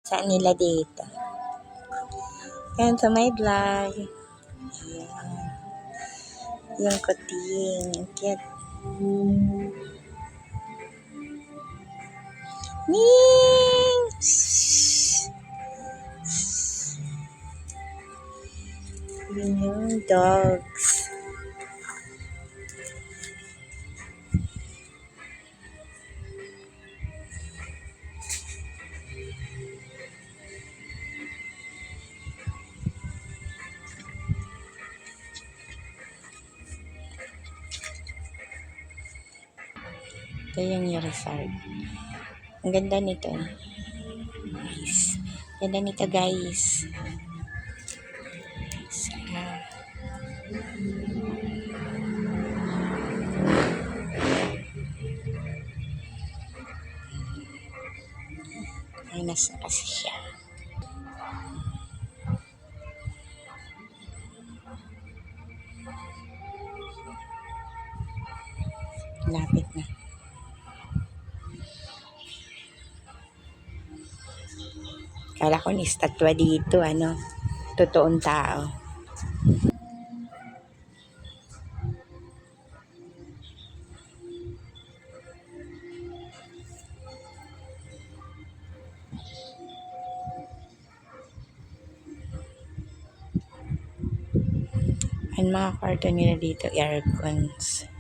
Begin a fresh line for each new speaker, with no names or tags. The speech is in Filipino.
Saan nila dito? Yan sa may vlog. Yan. Yung kuting. Ang cute. Ning! Yun yung dogs. Ito yung resort. Ang ganda nito. Guys. Ganda nito guys. Ay, nasa kasi siya. Lapit na. Kala ko ni statwa dito, ano, totoong tao. Ang mga kwarto nila dito, aircons.